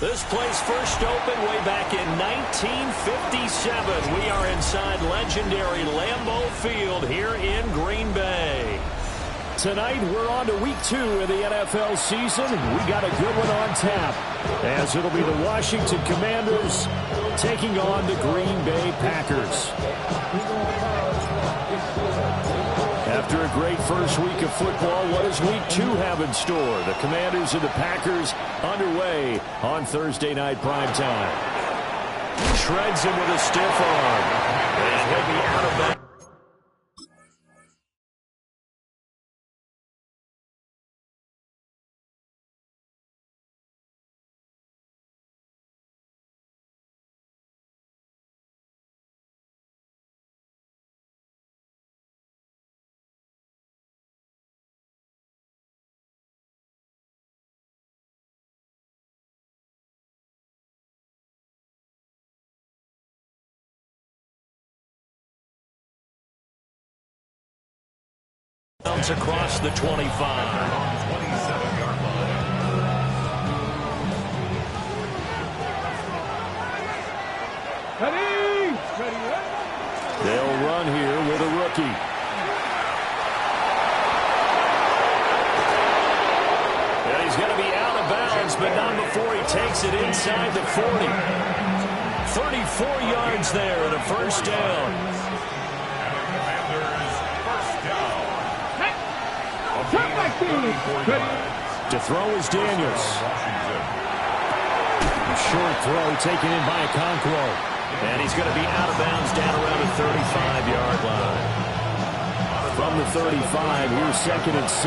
This place first opened way back in 1957. We are inside legendary Lambeau Field here in Green Bay. Tonight, we're on to week 2 of the NFL season. We got a good one on tap, as it'll be the Washington Commanders taking on the Green Bay Packers. After a great first week of football, what does week 2 have in store? The Commanders and the Packers underway on Thursday night primetime. Shreds him with a stiff arm. And he'll be out of bounds. Across the 25. They'll run here with a rookie. And he's going to be out of bounds, but not before he takes it inside the 40. 34 yards there and a first down. To throw is Daniels. A short throw taken in by Okonkwo. And he's going to be out of bounds down around the 35-yard line. From the 35, here's 2nd and 6.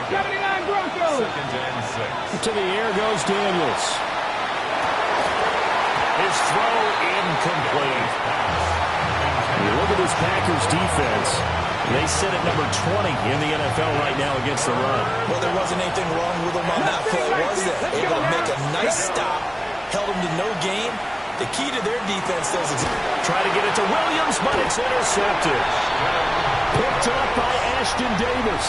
79 Broncos. To the air goes Daniels. His throw incomplete. You look at this Packers defense. They sit at number 20 in the NFL right now against the run. Well, there wasn't anything wrong with them on that play, was there? Able to make a nice stop, held them to no gain. The key to their defense, though, is try to get it to Williams, but it's intercepted. Picked up by Ashton Davis.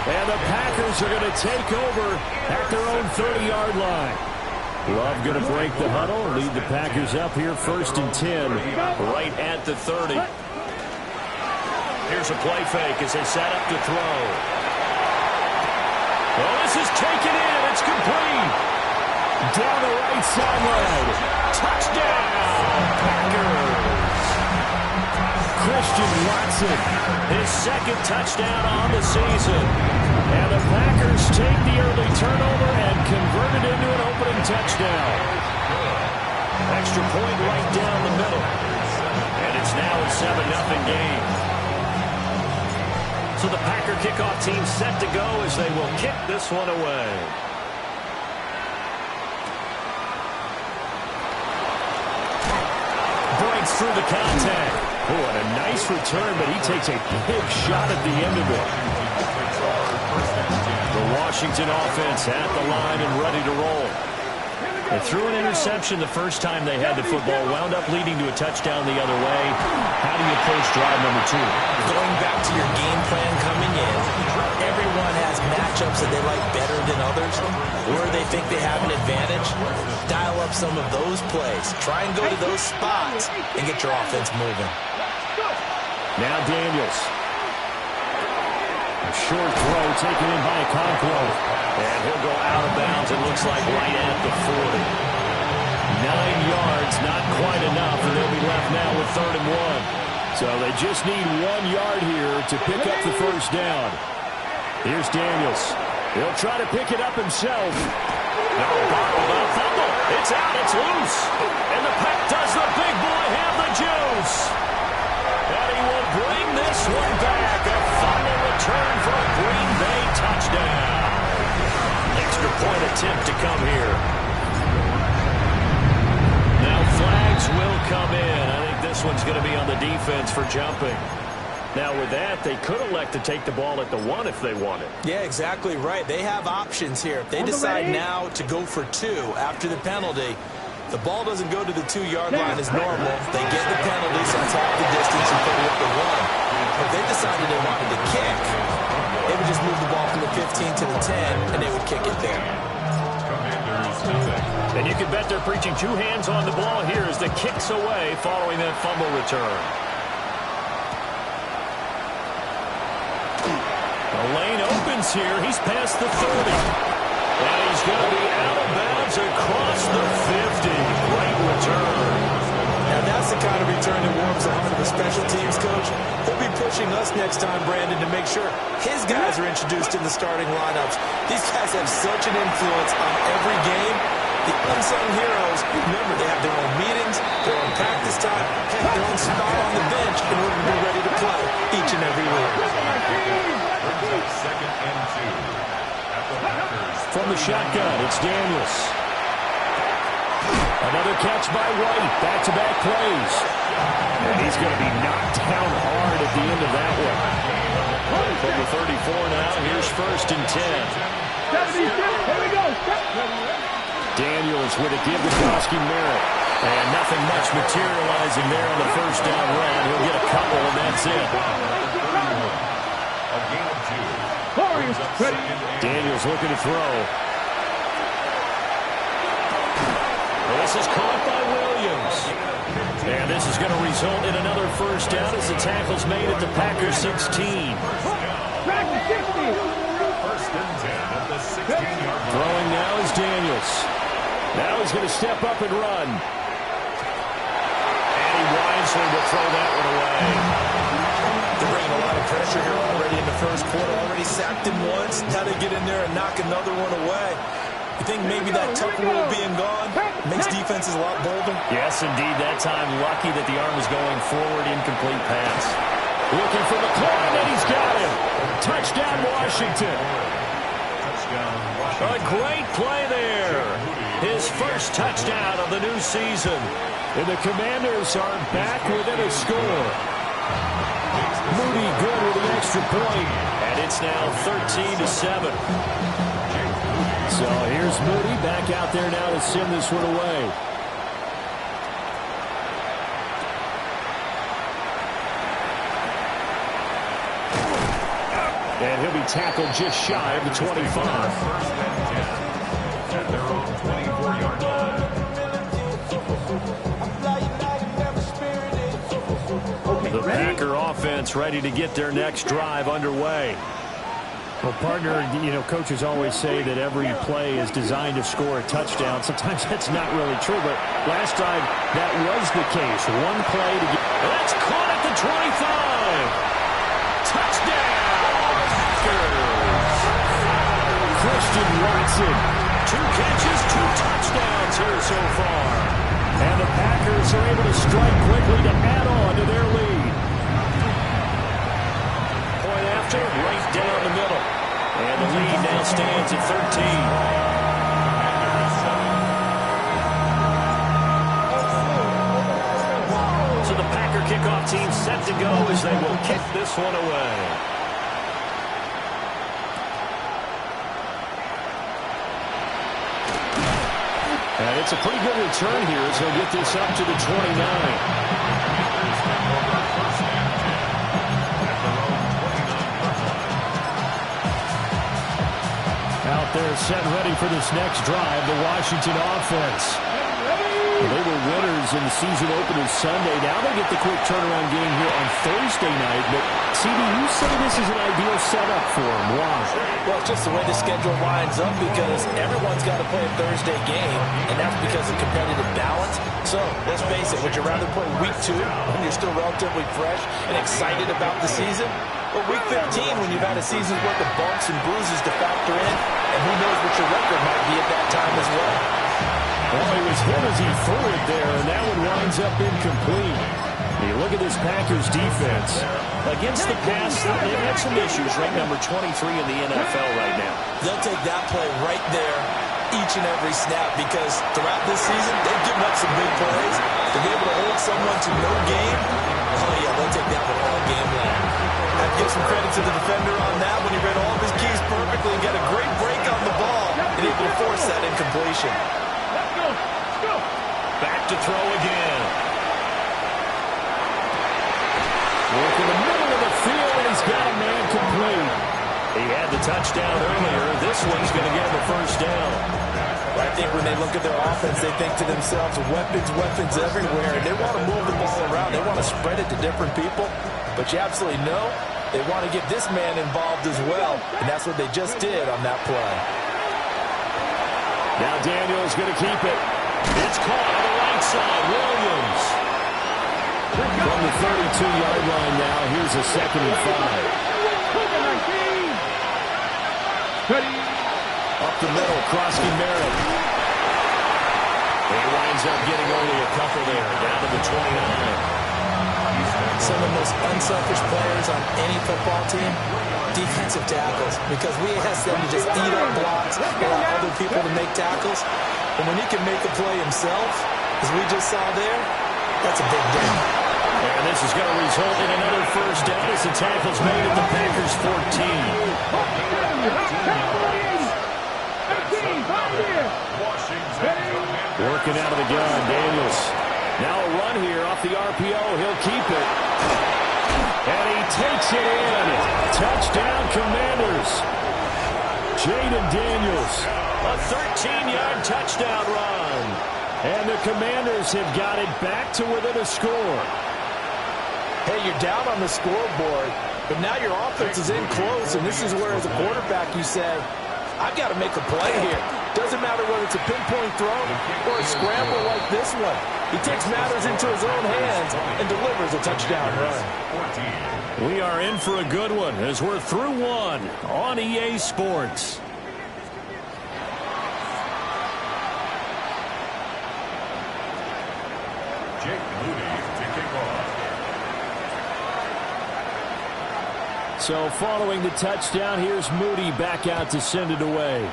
And the Packers are going to take over at their own 30-yard line. Love going to break the huddle, lead the Packers up here 1st and 10, right at the 30. Here's a play fake as they set up to throw. Well, this is taken in. It's complete. Down the right sideline. Touchdown, Packers. Christian Watson, his 2nd touchdown on the season. And the Packers take the early turnover and convert it into an opening touchdown. Extra point right down the middle. And it's now a 7-0 game. So the Packer kickoff team set to go as they will kick this one away. Breaks through the contact. Oh, and a nice return, but he takes a big shot at the end of it. The Washington offense at the line and ready to roll. They threw an interception the first time they had the football, wound up leading to a touchdown the other way. How do you approach drive number 2? Going back to your game plan coming in, everyone has matchups that they like better than others, where they think they have an advantage. Dial up some of those plays. Try and go to those spots and get your offense moving. Now Daniels. A short throw taken in by Okonkwo. And he'll go out of bounds, it looks like right at the 40. 9 yards, not quite enough, and they'll be left now with 3rd and 1. So they just need 1 yard here to pick up the first down. Here's Daniels. He'll try to pick it up himself. No, bottled up, fumble. It's out, it's loose. And the Pack does the big boy have the juice. And he will bring this one back. A final return for a Green Bay touchdown. Extra point attempt to come here. Now flags will come in. I think this one's going to be on the defense for jumping. Now with that, they could elect to take the ball at the 1 if they wanted. Yeah, exactly right. They have options here. If they decide now to go for 2 after the penalty, the ball doesn't go to the 2-yard line as normal. They get the penalty, so it's half the distance and put it at the 1. If they decided they wanted to kick, they would just move the ball from the 15 to the 10, and they would kick it there. And you can bet they're preaching two hands on the ball here as the kick's away following that fumble return. The lane opens here. He's past the 30. And he's going to be out of bounds across the 50. Great return. Now that's the kind of return that warms the heart of the special teams coach. He'll be pushing us next time, Brandon, to make sure his guys are introduced in the starting lineups. These guys have such an influence on every game. The unsung heroes, remember, they have their own meetings, their own practice time, heck, their own spot on the bench in order to be ready to play each and every week. Second and 2. From the shotgun, it's Daniels. Another catch by White. Back-to-back plays. And he's going to be knocked down hard at the end of that one. From the 34 now, here's first and 10. Here we go. Daniels with a give to Koski Merritt. And nothing much materializing there on the first down run. He'll get a couple, and that's it. A gain of 2. Daniels looking to throw. This is caught by Williams. And this is going to result in another first down as the tackle's made at the Packers 16. First and 10 at the 16-yard line. Throwing now is Daniels. Now he's going to step up and run. And he wisely will throw that one away. They're bringing a lot of pressure here already in the first quarter. Already sacked him once. Now they get in there and knock another one away. You think maybe that tuck rule being gone makes defenses a lot bolder? Yes, indeed. That time, lucky that the arm is going forward. Incomplete pass. Looking for McLaurin, and he's got him. Touchdown, Washington. A great play there. His first touchdown of the new season. And the Commanders are back within a score. Moody good with the extra point. And it's now 13-7. So here's Moody back out there now to send this one away. And he'll be tackled just shy of the 25. At their own 24-yard line. The Packer offense ready to get their next drive underway. Well, partner, coaches always say that every play is designed to score a touchdown. Sometimes that's not really true, but last drive, that was the case. One play to get... That's caught at the 25. Touchdown, Packers. Christian Watson, 2 catches, 2 touchdowns here so far. And the Packers are able to strike quickly to add on to their lead. Right down the middle. And the lead now stands at 13. So the Packer kickoff team set to go as they will kick this one away. And it's a pretty good return here as he'll get this up to the 29. Out there set ready for this next drive, the Washington offense. They were winners in the season opener Sunday. Now they get the quick turnaround game here on Thursday night. But, CD, you say this is an ideal setup for them. Why? Well, it's just the way the schedule lines up because everyone's got to play a Thursday game, and that's because of competitive balance. So, let's face it, would you rather play week 2 when you're still relatively fresh and excited about the season? Or week 15 when you've had a season's worth of bumps and bruises to factor in, and who knows what your record might be at that time as well. Well, he was hit as he threw it there, and that one winds up incomplete. You look at this Packers defense. Against the pass, they've had some issues. Ranked number 23 in the NFL right now. They'll take that play right there each and every snap because throughout this season, they've given up some big plays. To be able to hold someone to no game, oh yeah, they'll take that one all game long. I'd give some credit to the defender on that when he read all of his keys perfectly and got a great break on the ball and able to force that incompletion. Let's go. Back to throw again. Work in the middle of the field, and he's got a man complete. He had the touchdown earlier. This one's going to get him a first down. I think when they look at their offense, they think to themselves, weapons everywhere, and they want to move the ball around. They want to spread it to different people, but you absolutely know they want to get this man involved as well, and that's what they just did on that play. Now Daniels going to keep it. It's caught on the right side. Williams. From the 32-yard line now, here's a 2nd and 5. Up the middle, Krosky Merritt. He winds up getting only a couple there, down to the 29. Some of the most unselfish players on any football team, defensive tackles, because we ask them to just eat up blocks, allow other people to make tackles. And when he can make a play himself, as we just saw there, that's a big deal. And this is going to result in another first down as the tackle's made at the Packers' 14. Working out of the gun, Daniels. Now a run here off the RPO. He'll keep it. And he takes it in. Touchdown, Commanders. Jaden Daniels. A 13-yard touchdown run. And the Commanders have got it back to within a score. Hey, you're down on the scoreboard, but now your offense is in close, and this is where, as a quarterback, you say, I've got to make a play here. Doesn't matter whether it's a pinpoint throw or a scramble like this one. He takes matters into his own hands and delivers a touchdown run. We are in for a good one as we're through one on EA Sports. So following the touchdown, here's Moody back out to send it away.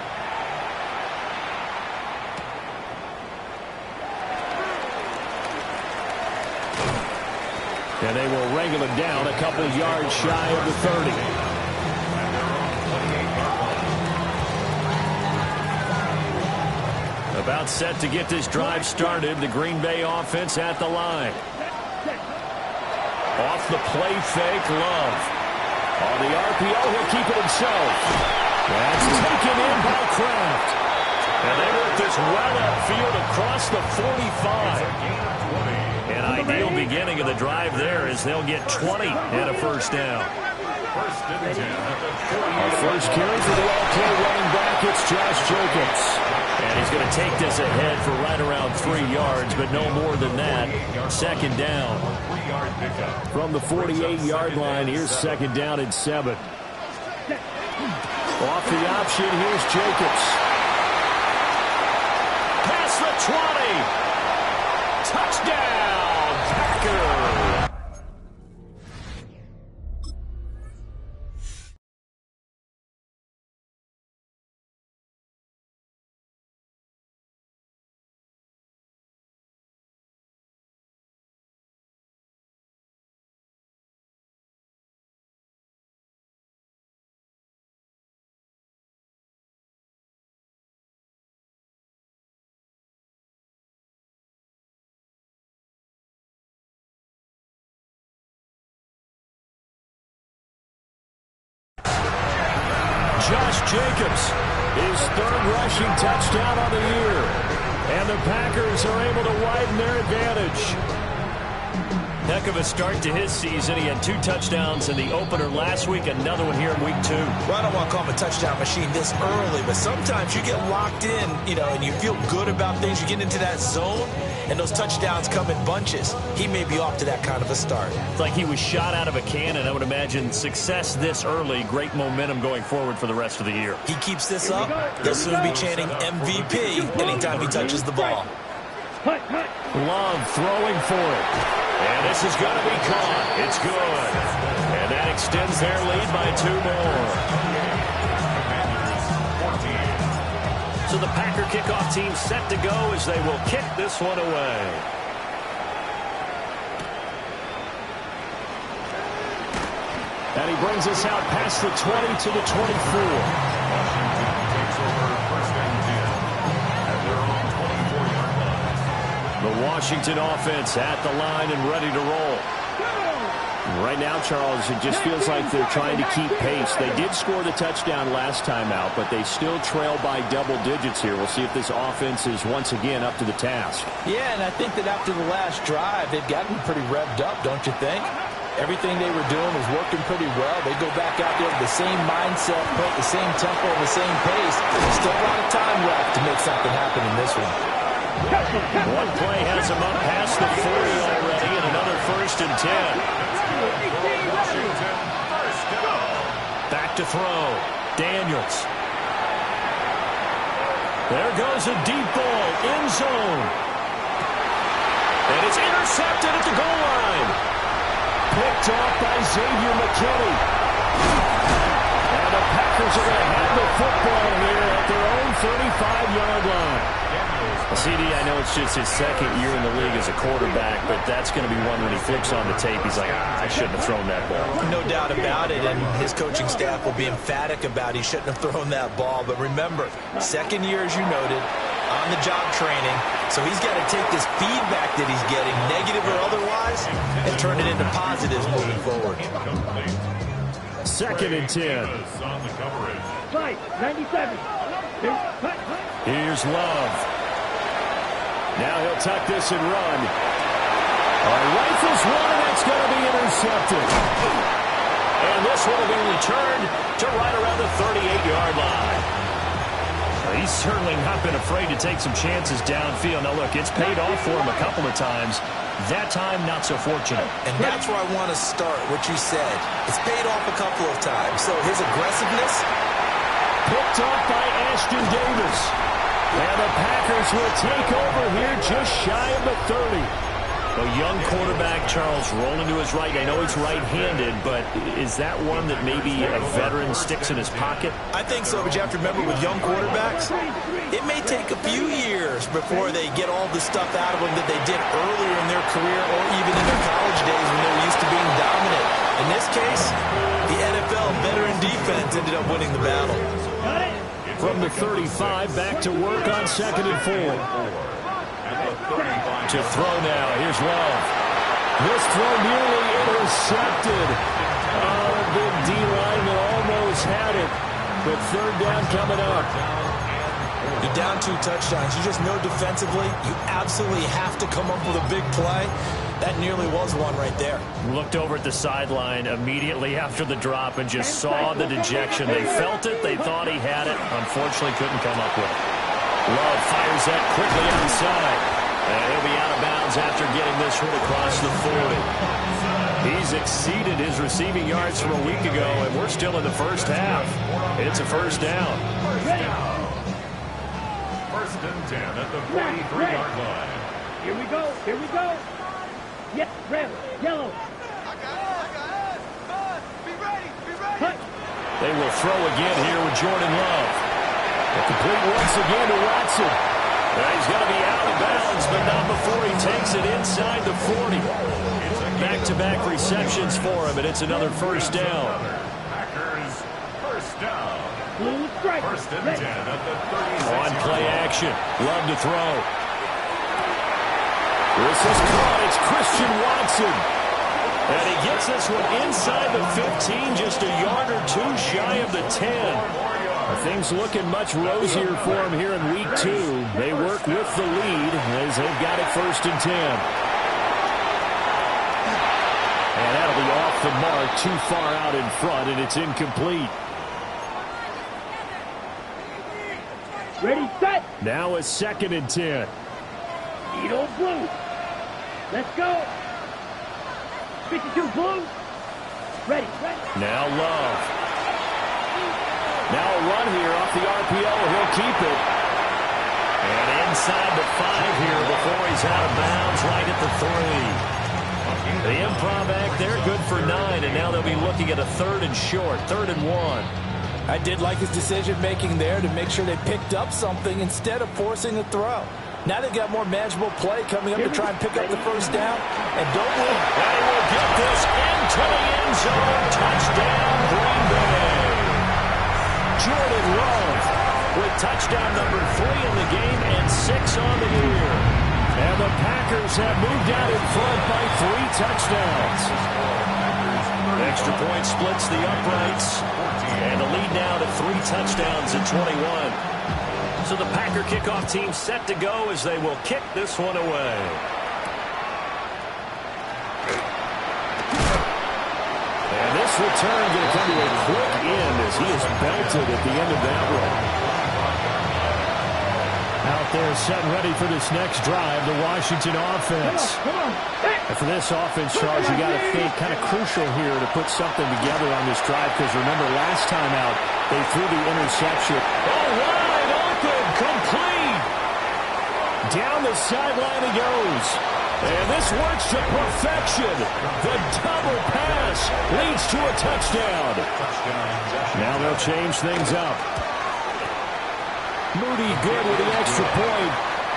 And they will wrangle it down a couple yards shy of the 30. About set to get this drive started. The Green Bay offense at the line. Off the play fake, Love. On the RPO, he'll keep it himself. That's taken in by Kraft. And they work this well upfield across the 45. An ideal beginning of the drive there as they'll get 20 and a first down. Our first carry for the all-pro running back, it's Josh Jacobs. And he's going to take this ahead for right around 3 yards, but no more than that. 2nd down. From the 48-yard line, here's 2nd down and 7. Off the option, here's Jacobs. Past the 20. Touchdown, Packers. Josh Jacobs, his 3rd rushing touchdown on the year. And the Packers are able to widen their advantage. Heck of a start to his season. He had 2 touchdowns in the opener last week, another one here in week 2. Well, I don't want to call him a touchdown machine this early, but sometimes you get locked in, and you feel good about things. You get into that zone, and those touchdowns come in bunches. He may be off to that kind of a start. It's like he was shot out of a cannon. I would imagine success this early, great momentum going forward for the rest of the year. He keeps this up, they'll soon be chanting MVP anytime he touches the ball. Love throwing for it. And this is going to be caught. It's good. And that extends their lead by 2 more. So the Packer kickoff team set to go as they will kick this one away. And he brings us out past the 20 to the 24. The Washington offense at the line and ready to roll. Right now, Charles, it just feels like they're trying to keep pace. They did score the touchdown last time out, but they still trail by double digits here. We'll see if this offense is once again up to the task. Yeah, and I think that after the last drive, they've gotten pretty revved up, don't you think? Everything they were doing was working pretty well. They go back out there with the same mindset, play at the same tempo, and the same pace. There's still a lot of time left to make something happen in this one. One play has them up past the 40 already, and another 1st and 10. Back to throw. Daniels. There goes a deep ball. End zone. And it's intercepted at the goal line. Picked off by Xavier McKinney. And the Packers are going to have the football here at their own 35-yard line. CD, I know it's just his second year in the league as a quarterback, but that's going to be one when he flips on the tape. He's like, I shouldn't have thrown that ball. No doubt about it, and his coaching staff will be emphatic about he shouldn't have thrown that ball. But remember, second year, as you noted, on-the-job training, so he's got to take this feedback that he's getting, negative or otherwise, and turn it into positives moving forward. 2nd and 10. Fight, 97. Here's Love. Now he'll tuck this and run. Rifles one, and it's going to be intercepted. And this one will be returned to right around the 38-yard line. He's certainly not been afraid to take some chances downfield. Now, look, it's paid off for him a couple of times. That time, not so fortunate. And that's where I want to start, what you said. It's paid off a couple of times. So his aggressiveness. Picked off by Ashton Davis. And the Packers will take over here just shy of the 30. A young quarterback, Charles, rolling to his right. I know he's right-handed, but is that one that maybe a veteran sticks in his pocket? I think so, but you have to remember with young quarterbacks, it may take a few years before they get all the stuff out of them that they did earlier in their career or even in their college days when they were used to being dominant. In this case, the NFL veteran defense ended up winning the battle. From the 35, back to work on 2nd and 4. To throw now. Here's Love. This throw nearly intercepted. Oh, big D-lineman almost had it. But 3rd down coming up. You're down 2 touchdowns. You just know defensively you absolutely have to come up with a big play. That nearly was one right there. Looked over at the sideline immediately after the drop and just saw the dejection. They felt it. They thought he had it. Unfortunately, couldn't come up with it. Love fires that quickly outside. And he'll be out of bounds after getting this one across the 40. He's exceeded his receiving yards from a week ago, and we're still in the first half. It's a 1st down. 1st and 10 at the 43-yard line. Here we go. Here we go. Yes, red, yellow. I got it. Be ready. Cut. They will throw again here with Jordan Love. A complete once again to Watson. He's going to be out of bounds, but not before he takes it inside the 40. Back-to-back receptions for him, and it's another 1st down. Packers, 1st down. 1st and 10 at the 36. On play action. Love to throw. This is caught. It's Christian Watson. And he gets this one inside the 15, just a yard or 2 shy of the 10. Things looking much rosier for him here in week 2. They work with the lead as they've got it 1st and 10. And that'll be off the mark, too far out in front, and it's incomplete. Ready, set. Now it's 2nd and 10. Need old blue. Let's go. 52 blue. Ready. Now Love. Now a run here off the RPO. He'll keep it. And inside the 5 here before he's out of bounds right at the 3. The improv act there, good for 9. And now they'll be looking at a 3rd and short, 3rd and 1. I did like his decision-making there to make sure they picked up something instead of forcing a throw. Now they've got more manageable play coming up to try and pick up the 1st down. And don't move. They will get this into the end zone. Touchdown, Green Bay. Jordan Love with touchdown number 3 in the game and 6 on the year. And the Packers have moved out in front by 3 touchdowns. Extra point splits the uprights. And the lead now to 3 touchdowns at 21. So the Packer kickoff team set to go as they will kick this one away. And this return going to come to a quick end as he is belted at the end of that one. Out there set and ready for this next drive, the Washington offense. And for this offense, Charles, you got to think kind of crucial here to put something together on this drive, because remember last time out, they threw the interception. Oh, wide open, complete. Down the sideline he goes. And this works to perfection. The double pass leads to a touchdown. Now they'll change things up. Moody good with the extra point.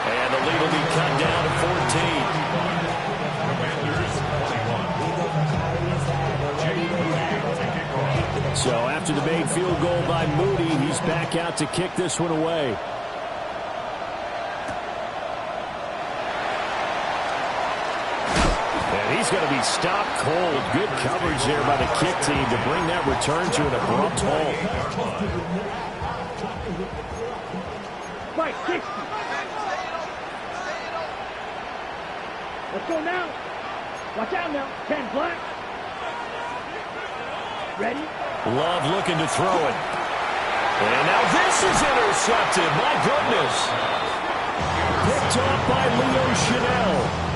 And the lead will be cut down to 14. So after the made field goal by Moody, he's back out to kick this one away. And he's going to be stopped cold. Good coverage there by the kick team to bring that return to an abrupt halt. Right, 60. Let's go now. Watch out now. 10 black. Ready? Love looking to throw it. And now this is intercepted. My goodness. Picked off by Leo Chanel.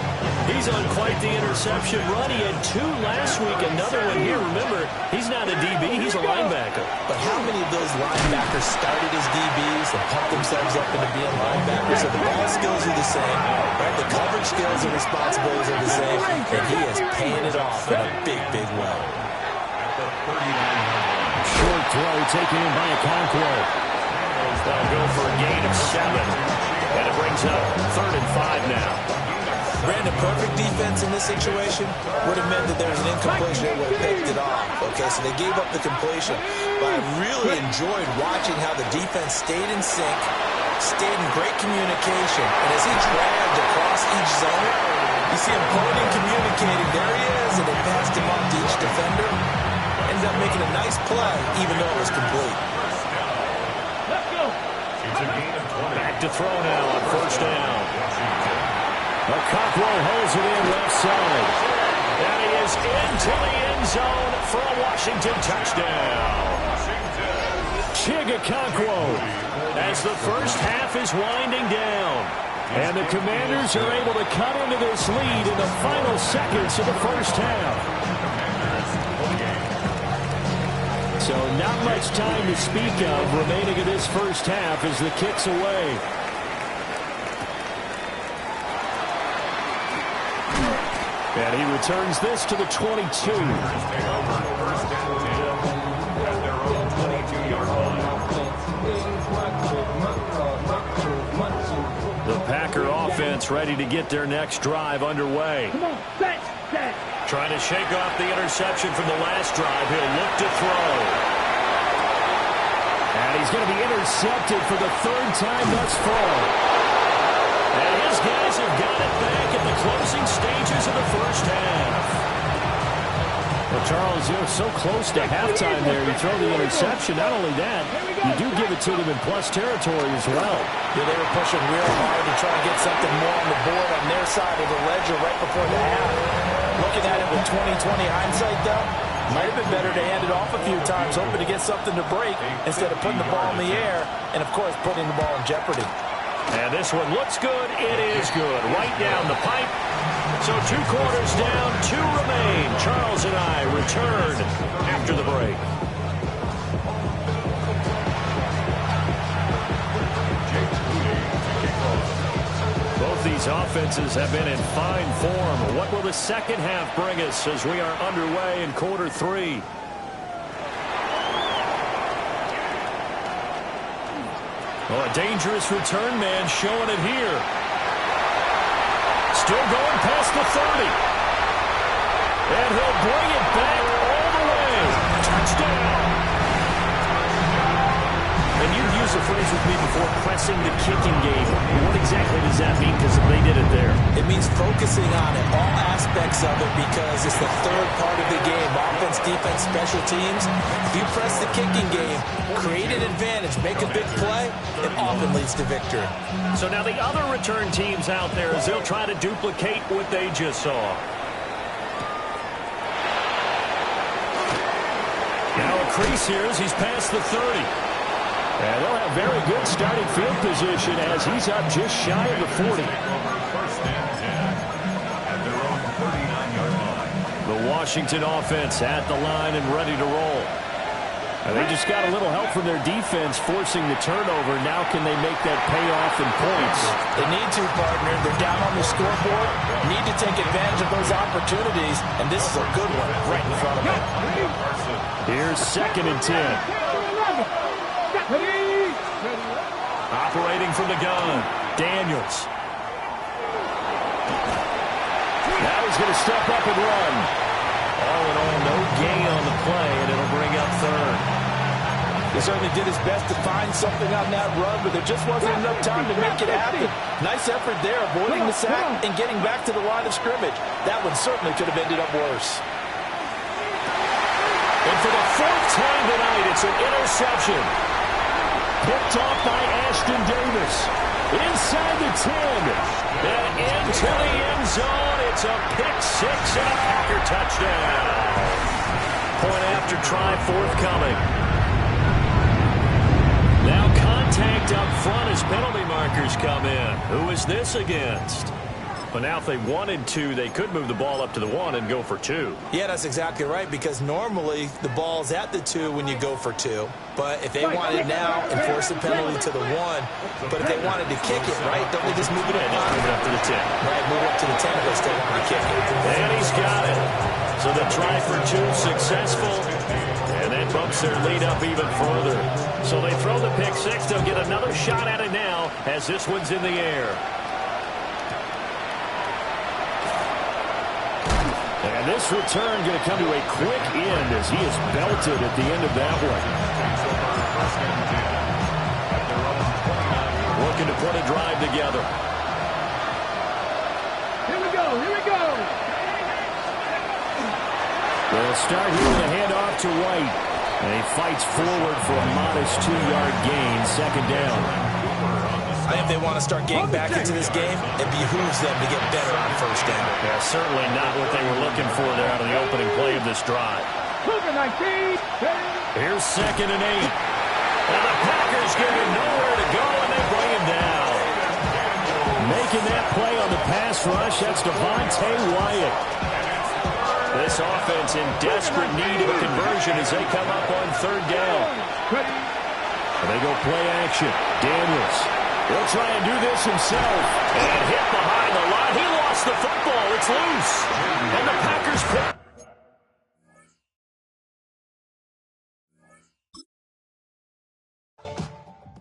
He's on quite the interception run. He had 2 last week, another one here. Remember, he's not a DB, he's a linebacker. But how many of those linebackers started as DBs and pumped themselves up into being linebackers? So the ball skills are the same, right? The coverage skills and responsibilities are the same, and he is paying it off in a big, big way. Short throw taken in by Okonkwo. They'll go for a gain of 7. And it brings up 3rd and 5 now. Brandon, perfect defense in this situation would have meant that there was an incompletion that would have picked it off. Okay, so they gave up the completion. But I really enjoyed watching how the defense stayed in sync, stayed in great communication. And as he dragged across each zone, you see him pointing, communicating. There he is, and they passed him off to each defender. Ended up making a nice play, even though it was complete. Let's go. Back to throw now on 1st down. Okonkwo holds it in left side. And he is into the end zone for a Washington touchdown. Chig Okonkwo as the first half is winding down. And the Commanders are able to cut into this lead in the final seconds of the first half. So not much time to speak of remaining in this first half as the kick's away. And he returns this to the 22. The Packer offense ready to get their next drive underway. Come on, set. Trying to shake off the interception from the last drive. He'll look to throw. And he's going to be intercepted for the 3rd time thus far. And his guys have got it back in the closing stages of the first half. Well, Charles, you're so close to halftime there. You throw the interception. Not only that, you do give it to them in plus territory as well. Yeah, they were pushing real hard to try to get something more on the board on their side of the ledger right before the half. Looking at it with 20/20 hindsight, though, might have been better to hand it off a few times, hoping to get something to break instead of putting the ball in the air and, of course, putting the ball in jeopardy. And this one looks good. It is good. Right down the pipe. So 2 quarters down, 2 remain. Charles and I return after the break. Both these offenses have been in fine form. What will the second half bring us as we are underway in quarter 3? Oh, a dangerous return man showing it here. Still going past the 30. And he'll bring it back all the way. Touchdown. And you've used the phrase with me before pressing the kicking game. What exactly does that mean? Because they did it there. It means focusing on it, all aspects of it, because it's the third part of the game. Offense, defense, special teams. If you press the kicking game, create an advantage, make a big play, it often leads to victory. So now the other return teams out there as they'll try to duplicate what they just saw. Now a crease here as he's past the 30. And they'll have very good starting field position as he's up just shy of the 40. First and 10 at their own 39-yard line. The Washington offense at the line and ready to roll. And they just got a little help from their defense forcing the turnover. Now can they make that pay off in points? They need to, partner. They're down on the scoreboard. Need to take advantage of those opportunities, and this is a good one right in front of them. Here's 2nd and 10. Operating from the gun, Daniels. Now he's going to step up and run. All in all, no gain on the play, and it'll bring up 3rd. He certainly did his best to find something on that run, but there just wasn't enough time to make it happen. Nice effort there, avoiding the sack and getting back to the line of scrimmage. That one certainly could have ended up worse. And for the 4th time tonight, it's an interception. Picked off by Ashton Davis. Inside the 10. And into the end zone. It's a pick 6 and a Packer touchdown. Point after try forthcoming. Now contact up front as penalty markers come in. Who is this against? But now if they wanted to, they could move the ball up to the 1 and go for 2. Yeah, that's exactly right, because normally the ball's at the 2 when you go for 2. But if they wanted now, enforce the penalty to the 1. But if they wanted to kick it, right, don't they just move it up? And just move it up to the 10. Right, move it up to the 10 if they still want to kick it. And he's got it. So the try for 2 successful. And that bumps their lead up even further. So they throw the pick 6. They'll get another shot at it now as this one's in the air. And this return going to come to a quick end as he is belted at the end of that one. Looking to put a drive together. Here we go, here we go. They'll start here with a handoff to White. And he fights forward for a modest 2-yard gain, 2nd down. I think if they want to start getting back into this game, it behooves them to get better on 1st down. Yeah, certainly not what they were looking for there out of the opening play of this drive. Here's 2nd and 8. And the Packers give him nowhere to go, and they bring him down. Making that play on the pass rush, that's Devontae Wyatt. This offense in desperate need of a conversion as they come up on 3rd down. And they go play action. Daniels. He'll try and do this himself. And hit behind the line. He lost the football. It's loose. And the Packers